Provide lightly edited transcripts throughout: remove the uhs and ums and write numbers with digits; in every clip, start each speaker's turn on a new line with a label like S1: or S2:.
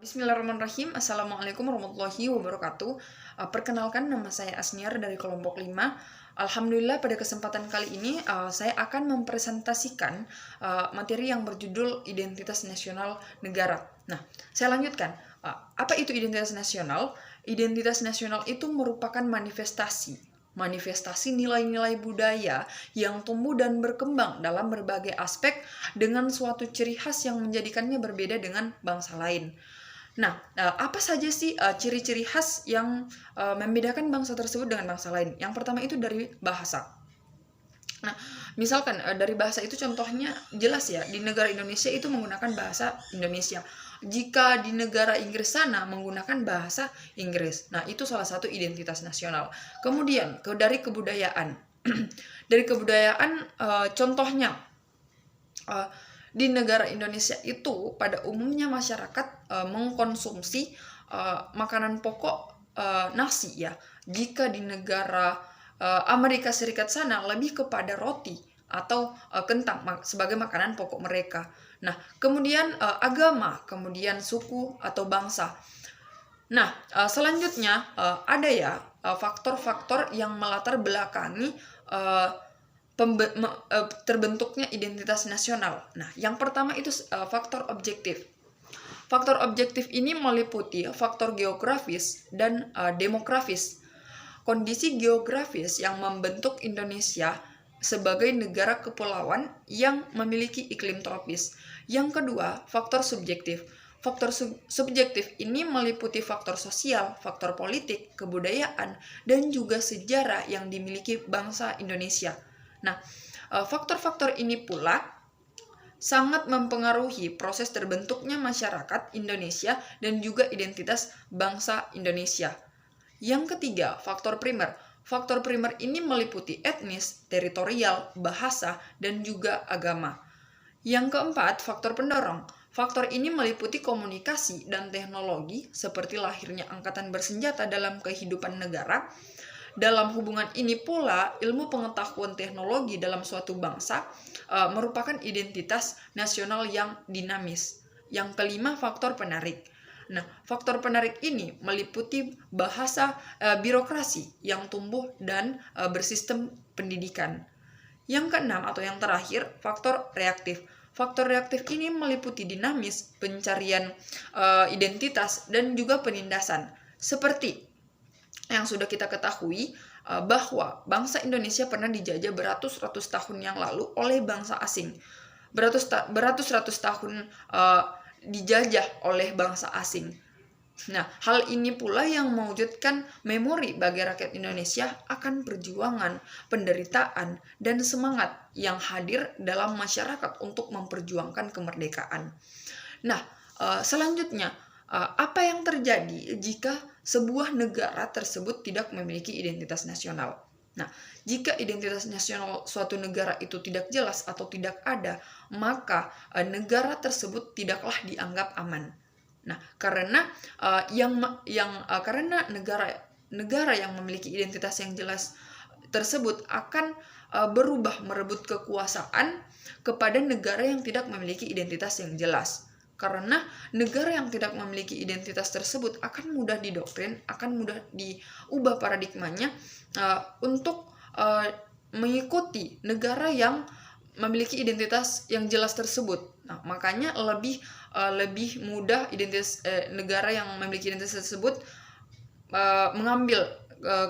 S1: Bismillahirrahmanirrahim. Assalamualaikum warahmatullahi wabarakatuh. Perkenalkan, nama saya Asniar dari kelompok 5. Alhamdulillah, pada kesempatan kali ini saya akan mempresentasikan materi yang berjudul Identitas Nasional Negara. Nah, saya lanjutkan. Apa itu identitas nasional? Identitas nasional itu merupakan manifestasi nilai-nilai budaya yang tumbuh dan berkembang dalam berbagai aspek dengan suatu ciri khas yang menjadikannya berbeda dengan bangsa lain. Nah, apa saja sih ciri-ciri khas yang membedakan bangsa tersebut dengan bangsa lain? Yang pertama itu dari bahasa. Nah, misalkan dari bahasa itu contohnya jelas ya, di negara Indonesia itu menggunakan bahasa Indonesia. Jika di negara Inggris sana menggunakan bahasa Inggris. Nah, itu salah satu identitas nasional. Kemudian dari kebudayaan. Dari kebudayaan contohnya di negara Indonesia itu pada umumnya masyarakat mengkonsumsi makanan pokok nasi ya. Jika di negara Amerika Serikat sana lebih kepada roti atau kentang sebagai makanan pokok mereka. Nah, kemudian agama, kemudian suku atau bangsa. Nah, selanjutnya ada ya faktor-faktor yang melatar belakangi terbentuknya identitas nasional. Nah, yang pertama itu faktor objektif. Faktor objektif ini meliputi faktor geografis dan demografis. Kondisi geografis yang membentuk Indonesia sebagai negara kepulauan yang memiliki iklim tropis. Yang kedua, faktor subjektif. Faktor subjektif ini meliputi faktor sosial, faktor politik, kebudayaan, dan juga sejarah yang dimiliki bangsa Indonesia. Nah, faktor-faktor ini pula sangat mempengaruhi proses terbentuknya masyarakat Indonesia dan juga identitas bangsa Indonesia. Yang ketiga, faktor primer. Faktor primer ini meliputi etnis, teritorial, bahasa, dan juga agama. Yang keempat, faktor pendorong. Faktor ini meliputi komunikasi dan teknologi seperti lahirnya angkatan bersenjata dalam kehidupan negara. Dalam hubungan ini pula, ilmu pengetahuan teknologi dalam suatu bangsa merupakan identitas nasional yang dinamis. Yang kelima, faktor penarik. Nah, faktor penarik ini meliputi bahasa birokrasi yang tumbuh dan bersistem pendidikan. Yang keenam atau yang terakhir, faktor reaktif. Faktor reaktif ini meliputi dinamis, pencarian identitas, dan juga penindasan. Seperti yang sudah kita ketahui bahwa bangsa Indonesia pernah dijajah beratus-ratus tahun yang lalu oleh bangsa asing. Beratus-ratus tahun dijajah oleh bangsa asing. Nah, hal ini pula yang mewujudkan memori bagi rakyat Indonesia akan perjuangan, penderitaan, dan semangat yang hadir dalam masyarakat untuk memperjuangkan kemerdekaan. Nah, selanjutnya, apa yang terjadi jika sebuah negara tersebut tidak memiliki identitas nasional? Nah, jika identitas nasional suatu negara itu tidak jelas atau tidak ada, maka negara tersebut tidaklah dianggap aman. Nah, karena karena negara yang memiliki identitas yang jelas tersebut akan berubah merebut kekuasaan kepada negara yang tidak memiliki identitas yang jelas. Karena negara yang tidak memiliki identitas tersebut akan mudah didoktrin, akan mudah diubah paradigmanya untuk mengikuti negara yang memiliki identitas yang jelas tersebut. Nah, makanya lebih mudah negara yang memiliki identitas tersebut mengambil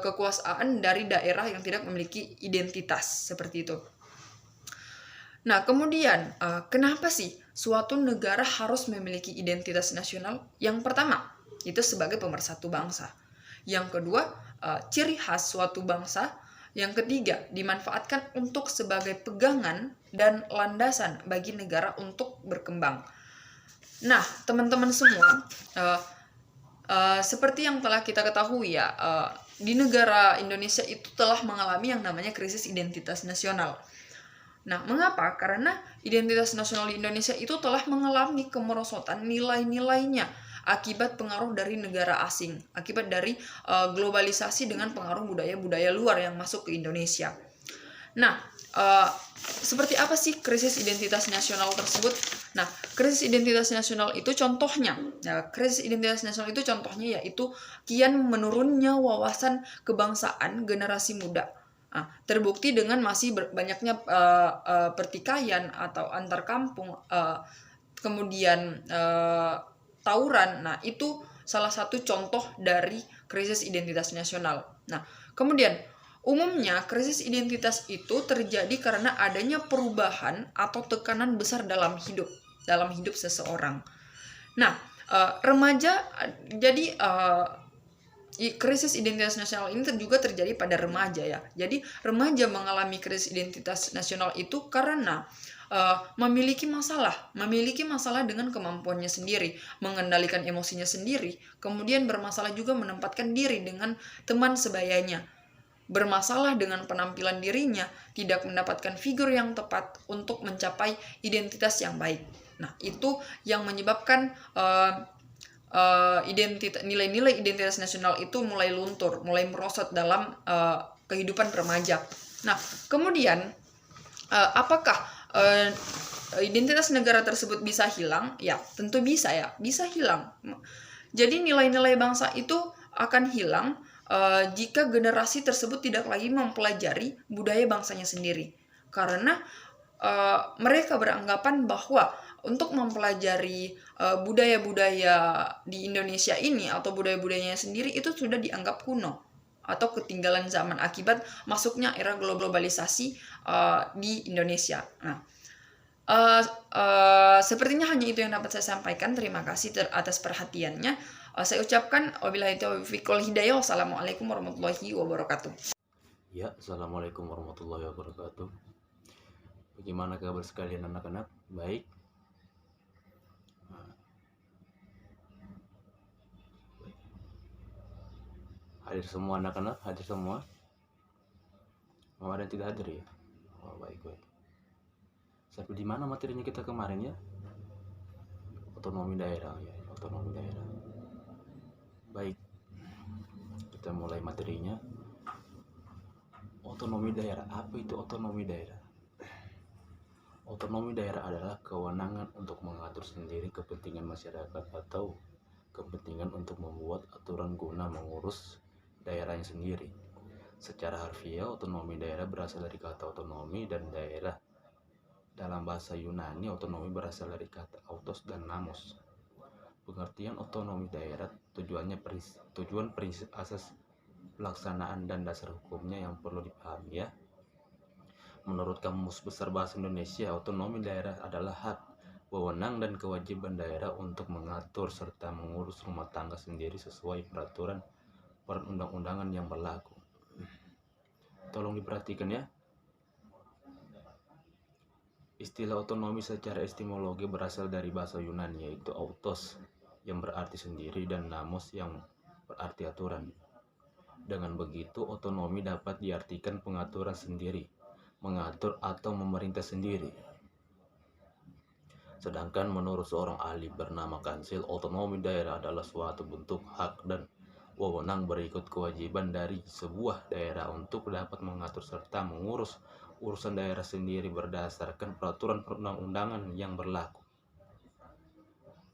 S1: kekuasaan dari daerah yang tidak memiliki identitas seperti itu. Nah, kemudian kenapa sih suatu negara harus memiliki identitas nasional? Yang pertama, itu sebagai pemersatu bangsa. Yang kedua, ciri khas suatu bangsa. Yang ketiga, dimanfaatkan untuk sebagai pegangan dan landasan bagi negara untuk berkembang. Nah, teman-teman semua, seperti yang telah kita ketahui ya, di negara Indonesia itu telah mengalami yang namanya krisis identitas nasional. Nah, mengapa? Karena identitas nasional di Indonesia itu telah mengalami kemerosotan nilai-nilainya akibat pengaruh dari negara asing, akibat dari globalisasi dengan pengaruh budaya-budaya luar yang masuk ke Indonesia. Nah, seperti apa sih krisis identitas nasional tersebut? Nah, krisis identitas nasional itu contohnya, yaitu kian menurunnya wawasan kebangsaan generasi muda. Nah, terbukti dengan masih banyaknya pertikaian atau antar kampung, kemudian tawuran. Nah, itu salah satu contoh dari krisis identitas nasional. Nah, kemudian umumnya krisis identitas itu terjadi karena adanya perubahan atau tekanan besar dalam hidup seseorang. Nah, remaja jadi krisis identitas nasional ini juga terjadi pada remaja ya. Jadi remaja mengalami krisis identitas nasional itu karena memiliki masalah dengan kemampuannya sendiri, mengendalikan emosinya sendiri, kemudian bermasalah juga menempatkan diri dengan teman sebayanya, bermasalah dengan penampilan dirinya, tidak mendapatkan figur yang tepat untuk mencapai identitas yang baik. Nah, itu yang menyebabkan nilai-nilai identitas nasional itu mulai luntur, mulai merosot dalam kehidupan remaja. Nah, kemudian apakah identitas negara tersebut bisa hilang? Ya, tentu bisa hilang. Jadi nilai-nilai bangsa itu akan hilang jika generasi tersebut tidak lagi mempelajari budaya bangsanya sendiri. Karena mereka beranggapan bahwa untuk mempelajari budaya-budaya di Indonesia ini atau budaya-budayanya sendiri itu sudah dianggap kuno atau ketinggalan zaman akibat masuknya era globalisasi di Indonesia. Nah, sepertinya hanya itu yang dapat saya sampaikan. Terima kasih atas perhatiannya. Saya ucapkan wabillahi taufiq wal hidayah. Wassalamualaikum warahmatullahi wabarakatuh.
S2: Ya, assalamualaikum warahmatullahi wabarakatuh. Bagaimana kabar sekalian anak-anak? Baik. Hadir semua anak-anak, hadir semua. Mau ada yang tidak hadir ya? Oh, baik. Sampai di mana materinya kita kemarin ya? Otonomi daerah ya, otonomi daerah. Baik. Kita mulai materinya. Otonomi daerah. Apa itu otonomi daerah? Otonomi daerah adalah kewenangan untuk mengatur sendiri kepentingan masyarakat atau kepentingan untuk membuat aturan guna mengurus daerahnya sendiri. Secara harfiah, otonomi daerah berasal dari kata otonomi dan daerah. Dalam bahasa Yunani, otonomi berasal dari kata autos dan namos. Pengertian otonomi daerah tujuan prinsip asas pelaksanaan dan dasar hukumnya yang perlu dipahami ya. Menurut Kamus Besar Bahasa Indonesia, otonomi daerah adalah hak, wewenang dan kewajiban daerah untuk mengatur serta mengurus rumah tangga sendiri sesuai peraturan perundang-undangan yang berlaku. Tolong diperhatikan ya. Istilah otonomi secara etimologi berasal dari bahasa Yunani, yaitu autos yang berarti sendiri dan namos yang berarti aturan. Dengan begitu, otonomi dapat diartikan pengaturan sendiri, mengatur atau memerintah sendiri. Sedangkan menurut seorang ahli bernama Kansil, otonomi daerah adalah suatu bentuk hak dan wewenang berikut kewajiban dari sebuah daerah untuk dapat mengatur serta mengurus urusan daerah sendiri berdasarkan peraturan perundang-undangan yang berlaku.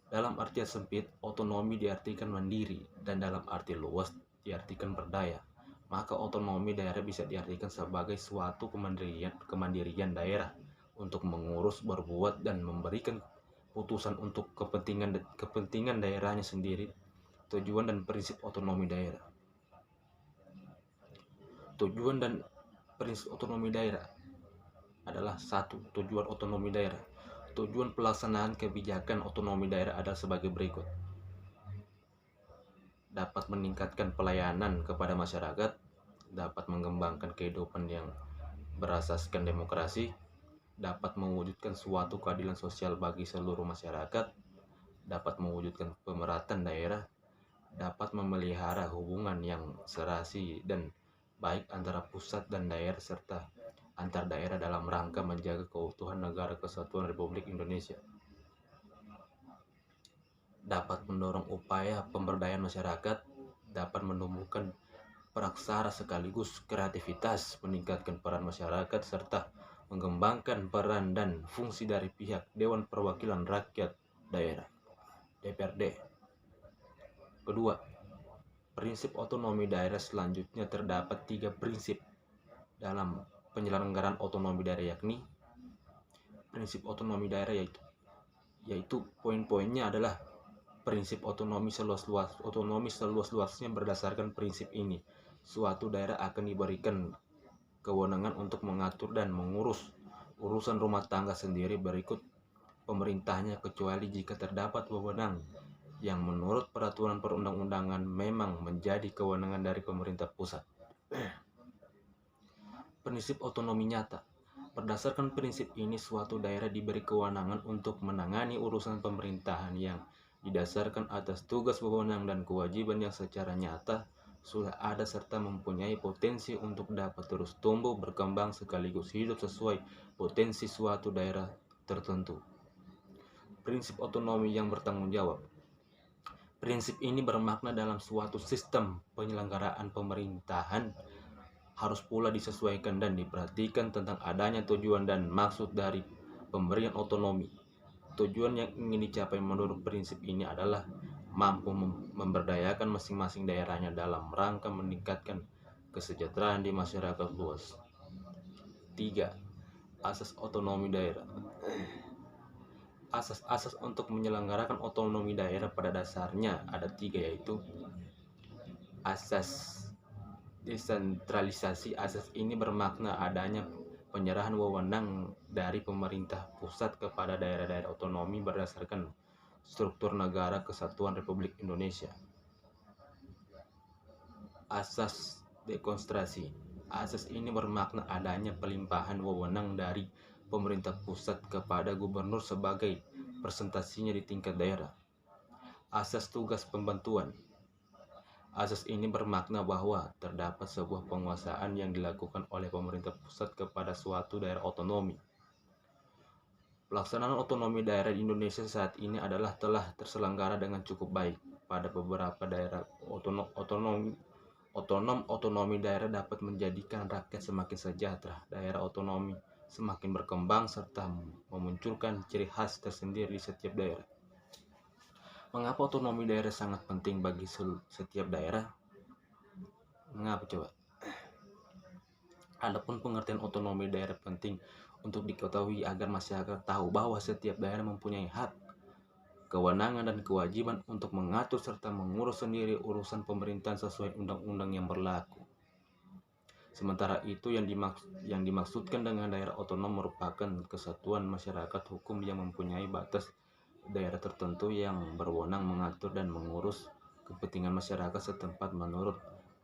S2: Dalam artian sempit, otonomi diartikan mandiri, dan dalam arti luas diartikan berdaya. Maka otonomi daerah bisa diartikan sebagai suatu kemandirian daerah untuk mengurus, berbuat, dan memberikan putusan untuk kepentingan daerahnya sendiri. Tujuan dan prinsip otonomi daerah. Tujuan dan prinsip otonomi daerah adalah satu. Tujuan otonomi daerah. Tujuan pelaksanaan kebijakan otonomi daerah adalah sebagai berikut. Dapat meningkatkan pelayanan kepada masyarakat, dapat mengembangkan kehidupan yang berasaskan demokrasi, dapat mewujudkan suatu keadilan sosial bagi seluruh masyarakat, dapat mewujudkan pemerataan daerah, dapat memelihara hubungan yang serasi dan baik antara pusat dan daerah serta antar daerah dalam rangka menjaga keutuhan Negara Kesatuan Republik Indonesia. Dapat mendorong upaya pemberdayaan masyarakat, dapat menumbuhkan praksara sekaligus kreativitas, meningkatkan peran masyarakat serta mengembangkan peran dan fungsi dari pihak Dewan Perwakilan Rakyat Daerah (DPRD). Kedua, prinsip otonomi daerah selanjutnya terdapat 3 prinsip dalam penyelenggaraan otonomi daerah, yakni prinsip otonomi daerah yaitu poin-poinnya adalah prinsip otonomi seluas-luasnya. Berdasarkan prinsip ini, suatu daerah akan diberikan kewenangan untuk mengatur dan mengurus urusan rumah tangga sendiri berikut pemerintahnya, kecuali jika terdapat wewenang yang menurut peraturan perundang-undangan memang menjadi kewenangan dari pemerintah pusat. Prinsip otonomi nyata. Berdasarkan prinsip ini, suatu daerah diberi kewenangan untuk menangani urusan pemerintahan yang didasarkan atas tugas, wewenang, dan kewajiban yang secara nyata sudah ada serta mempunyai potensi untuk dapat terus tumbuh, berkembang, sekaligus hidup sesuai potensi suatu daerah tertentu. Prinsip otonomi yang bertanggung jawab. Prinsip ini bermakna dalam suatu sistem penyelenggaraan pemerintahan harus pula disesuaikan dan diperhatikan tentang adanya tujuan dan maksud dari pemberian otonomi. Tujuan yang ingin dicapai menurut prinsip ini adalah mampu memberdayakan masing-masing daerahnya dalam rangka meningkatkan kesejahteraan di masyarakat luas. 3. Asas otonomi daerah. Asas-asas untuk menyelenggarakan otonomi daerah pada dasarnya ada 3, yaitu asas desentralisasi. Asas ini bermakna adanya penyerahan wewenang dari pemerintah pusat kepada daerah-daerah otonomi berdasarkan struktur negara kesatuan Republik Indonesia. Asas dekonsentrasi. Asas ini bermakna adanya pelimpahan wewenang dari pemerintah pusat kepada gubernur sebagai presentasinya di tingkat daerah. Asas tugas pembantuan. Asas ini bermakna bahwa terdapat sebuah penguasaan yang dilakukan oleh pemerintah pusat kepada suatu daerah otonomi. Pelaksanaan otonomi daerah di Indonesia saat ini telah terselenggara dengan cukup baik. Pada beberapa daerah otonomi daerah dapat menjadikan rakyat semakin sejahtera. Daerah otonomi semakin berkembang serta memunculkan ciri khas tersendiri di setiap daerah. Mengapa otonomi daerah sangat penting bagi setiap daerah? Mengapa coba? Adapun pengertian otonomi daerah penting untuk diketahui agar masyarakat tahu bahwa setiap daerah mempunyai hak, kewenangan, dan kewajiban untuk mengatur serta mengurus sendiri urusan pemerintahan sesuai undang-undang yang berlaku. Sementara itu, yang dimaksudkan dengan daerah otonom merupakan kesatuan masyarakat hukum yang mempunyai batas daerah tertentu yang berwenang mengatur dan mengurus kepentingan masyarakat setempat menurut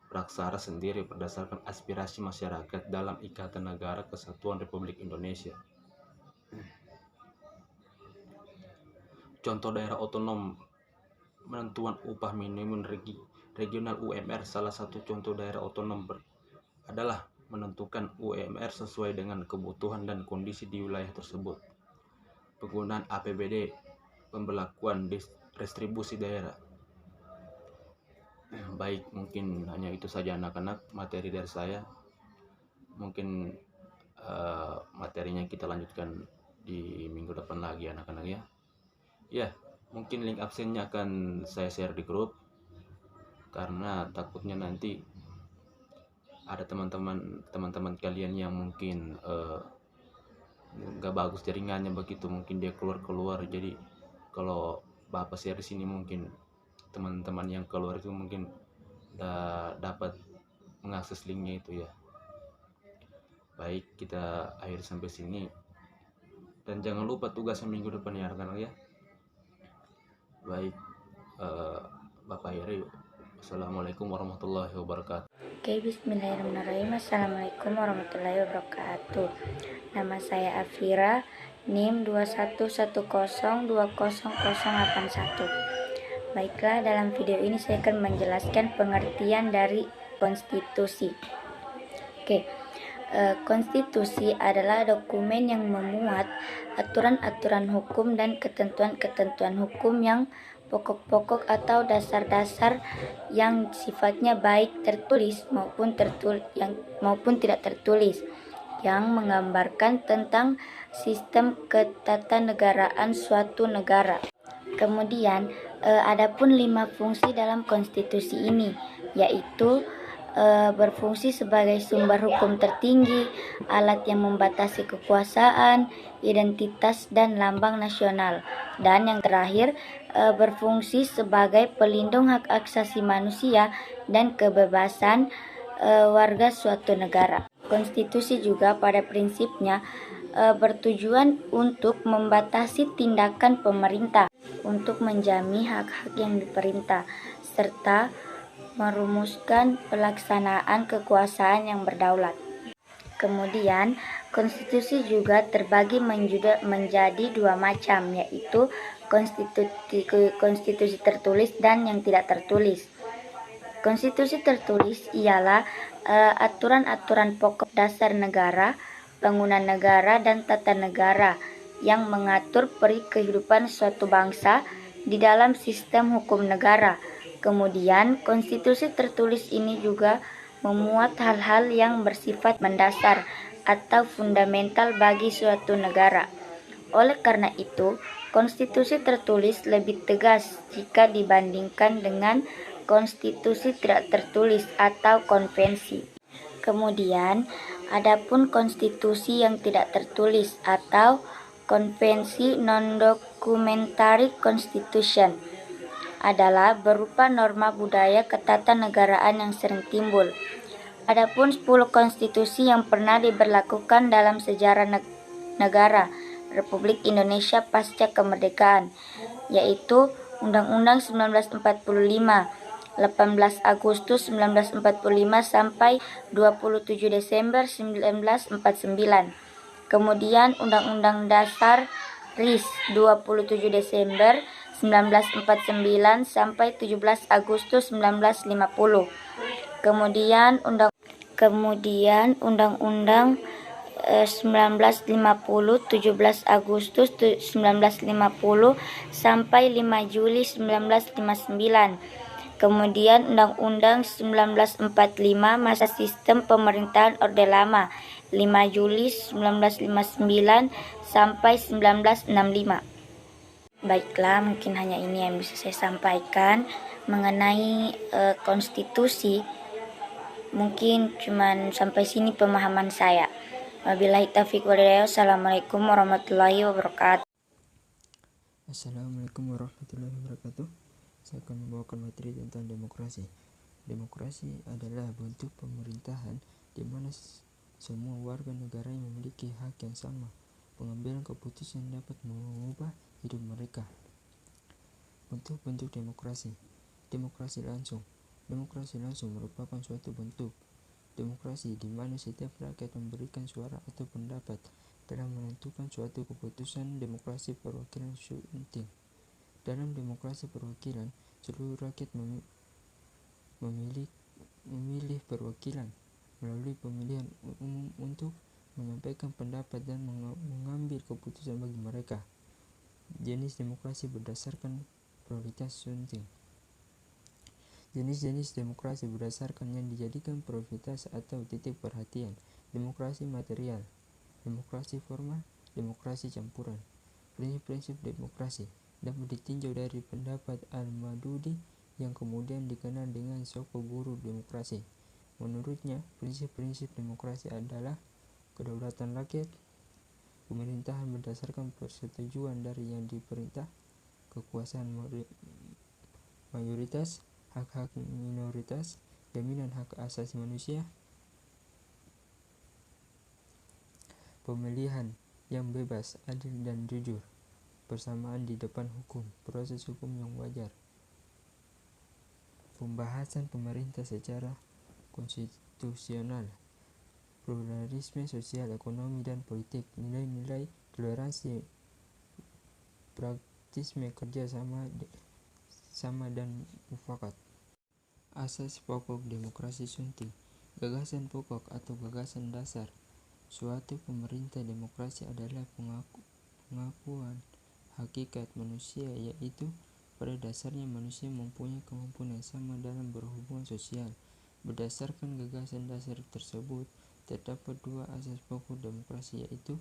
S2: praksara sendiri berdasarkan aspirasi masyarakat dalam Ikatan Negara Kesatuan Republik Indonesia. Contoh daerah otonom menentuan upah minimum regional UMR. Salah satu contoh daerah otonom adalah menentukan UMR sesuai dengan kebutuhan dan kondisi di wilayah tersebut. Penggunaan APBD, pembelakuan distribusi daerah. Baik, mungkin hanya itu saja anak-anak materi dari saya. Mungkin materinya kita lanjutkan di minggu depan lagi anak-anak ya. Ya, mungkin link absennya akan saya share di grup karena takutnya nanti ada teman-teman kalian yang mungkin nggak bagus jaringannya begitu, mungkin dia keluar. Jadi kalau Bapak share di sini mungkin teman-teman yang keluar itu mungkin dapat mengakses linknya itu ya. Baik, kita akhir sampai sini dan jangan lupa tugasnya minggu depan ya rekan-rekan ya. Baik, Bapak akhiri. Assalamualaikum warahmatullahi wabarakatuh.
S3: Oke, bismillahirrahmanirrahim. Assalamualaikum warahmatullahi wabarakatuh. Nama saya Afira, NIM 2110200081. Baiklah, dalam video ini saya akan menjelaskan pengertian dari konstitusi. Konstitusi adalah dokumen yang memuat aturan-aturan hukum dan ketentuan-ketentuan hukum yang pokok-pokok atau dasar-dasar yang sifatnya baik tertulis maupun tidak tertulis, yang menggambarkan tentang sistem ketatanegaraan suatu negara. Kemudian, adapun 5 fungsi dalam konstitusi ini, yaitu berfungsi sebagai sumber hukum tertinggi, alat yang membatasi kekuasaan, identitas dan lambang nasional. Dan yang terakhir, berfungsi sebagai pelindung hak asasi manusia dan kebebasan warga suatu negara. Konstitusi juga pada prinsipnya bertujuan untuk membatasi tindakan pemerintah untuk menjamin hak-hak yang diperintah, serta merumuskan pelaksanaan kekuasaan yang berdaulat. Kemudian, konstitusi juga terbagi menjadi 2 macam, yaitu konstitusi tertulis dan yang tidak tertulis. Konstitusi tertulis ialah aturan-aturan pokok dasar negara, bangunan negara, dan tata negara yang mengatur peri kehidupan suatu bangsa di dalam sistem hukum negara. Kemudian, konstitusi tertulis ini juga memuat hal-hal yang bersifat mendasar atau fundamental bagi suatu negara. Oleh karena itu, konstitusi tertulis lebih tegas jika dibandingkan dengan konstitusi tidak tertulis atau konvensi. Kemudian, adapun konstitusi yang tidak tertulis atau konvensi non-documentary constitution adalah berupa norma budaya ketatanegaraan yang sering timbul. Adapun 10 konstitusi yang pernah diberlakukan dalam sejarah negara Republik Indonesia pasca kemerdekaan, yaitu Undang-Undang 1945, 18 Agustus 1945 sampai 27 Desember 1949. Kemudian Undang-Undang Dasar RIS 27 Desember 1949 sampai 17 Agustus 1950. Kemudian Undang-Undang 1950 17 Agustus 1950 sampai 5 Juli 1959. Kemudian Undang-Undang 1945 masa sistem pemerintahan Orde Lama 5 Juli 1959 sampai 1965. Baiklah, mungkin hanya ini yang bisa saya sampaikan mengenai konstitusi. Mungkin cuman sampai sini pemahaman saya. Wabillahi taufiq wal hidayah. Assalamualaikum warahmatullahi wabarakatuh.
S4: Assalamualaikum warahmatullahi wabarakatuh. Saya akan membawakan materi tentang demokrasi. Demokrasi adalah bentuk pemerintahan di mana semua warga negara yang memiliki hak yang sama. Pengambilan keputusan dapat mengubah hidup mereka. Bentuk-bentuk demokrasi. Demokrasi langsung. Demokrasi langsung merupakan suatu bentuk demokrasi di mana setiap rakyat memberikan suara atau pendapat dalam menentukan suatu keputusan. Demokrasi perwakilan sunting. Dalam demokrasi perwakilan, seluruh rakyat memilih perwakilan melalui pemilihan umum untuk menyampaikan pendapat dan mengambil keputusan bagi mereka. Jenis demokrasi berdasarkan prioritas sunting. Jenis-jenis demokrasi berdasarkan yang dijadikan prioritas atau titik perhatian. Demokrasi material, demokrasi formal, demokrasi campuran. Prinsip-prinsip demokrasi dapat ditinjau dari pendapat Al-Madudi yang kemudian dikenal dengan Soko Guru Demokrasi. Menurutnya, prinsip-prinsip demokrasi adalah kedaulatan rakyat, pemerintahan berdasarkan persetujuan dari yang diperintah, kekuasaan mayoritas, hak-hak minoritas, jaminan hak asasi manusia, pemilihan yang bebas, adil dan jujur, persamaan di depan hukum, proses hukum yang wajar, pembahasan pemerintah secara konstitusional, pluralisme sosial, ekonomi, dan politik, nilai-nilai toleransi, praktisme kerja sama dan mufakat. Asas pokok demokrasi sunting. Gagasan pokok atau gagasan dasar suatu pemerintah demokrasi adalah pengakuan hakikat manusia, yaitu pada dasarnya manusia mempunyai kemampuan yang sama dalam berhubungan sosial. Berdasarkan gagasan dasar tersebut, terdapat dua asas pokok demokrasi, yaitu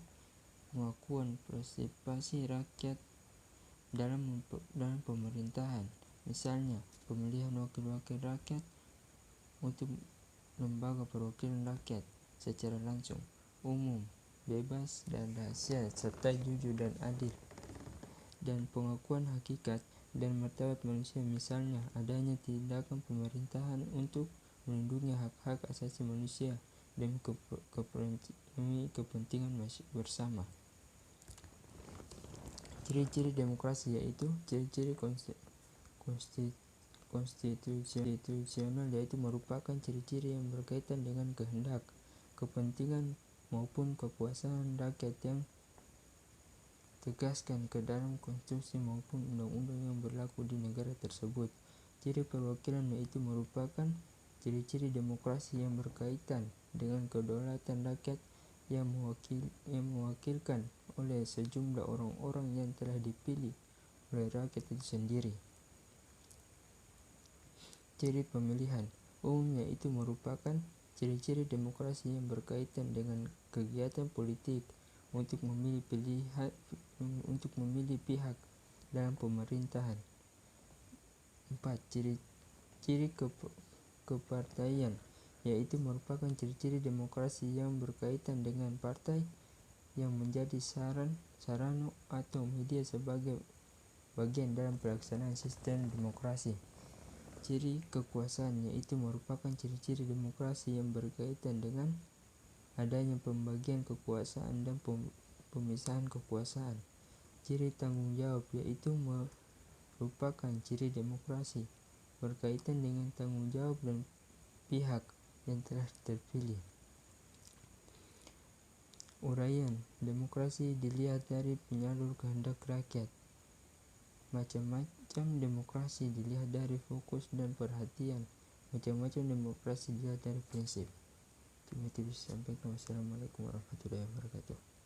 S4: pengakuan partisipasi rakyat dalam pemerintahan, misalnya pemilihan wakil-wakil rakyat untuk lembaga perwakilan rakyat secara langsung, umum, bebas dan rahasia, serta jujur dan adil, dan pengakuan hakikat dan martabat manusia, misalnya adanya tindakan pemerintahan untuk melindungi hak-hak asasi manusia demi kepentingan bersama. Ciri-ciri demokrasi yaitu ciri-ciri konstitusional, yaitu merupakan ciri-ciri yang berkaitan dengan kehendak, kepentingan maupun kekuasaan rakyat yang tegaskan ke dalam konstitusi maupun undang-undang yang berlaku di negara tersebut. Ciri perwakilan yaitu merupakan ciri-ciri demokrasi yang berkaitan dengan kedaulatan rakyat yang mewakilkan oleh sejumlah orang-orang yang telah dipilih oleh rakyat itu sendiri. Ciri pemilihan umum yaitu merupakan ciri-ciri demokrasi yang berkaitan dengan kegiatan politik untuk memilih pihak dalam pemerintahan. 4. Ciri kepartaian yaitu merupakan ciri-ciri demokrasi yang berkaitan dengan partai yang menjadi sarana atau media sebagai bagian dalam pelaksanaan sistem demokrasi. Ciri kekuasaan yaitu merupakan ciri-ciri demokrasi yang berkaitan dengan adanya pembagian kekuasaan dan pemisahan kekuasaan. Ciri tanggung jawab yaitu merupakan ciri demokrasi berkaitan dengan tanggung jawab dan pihak yang telah terpilih. Uraian demokrasi dilihat dari penyalur kehendak rakyat. Macam-macam demokrasi dilihat dari fokus dan perhatian. Macam-macam demokrasi dilihat dari prinsip. Itu bisa sampaikan. Wassalamualaikum warahmatullahi wabarakatuh.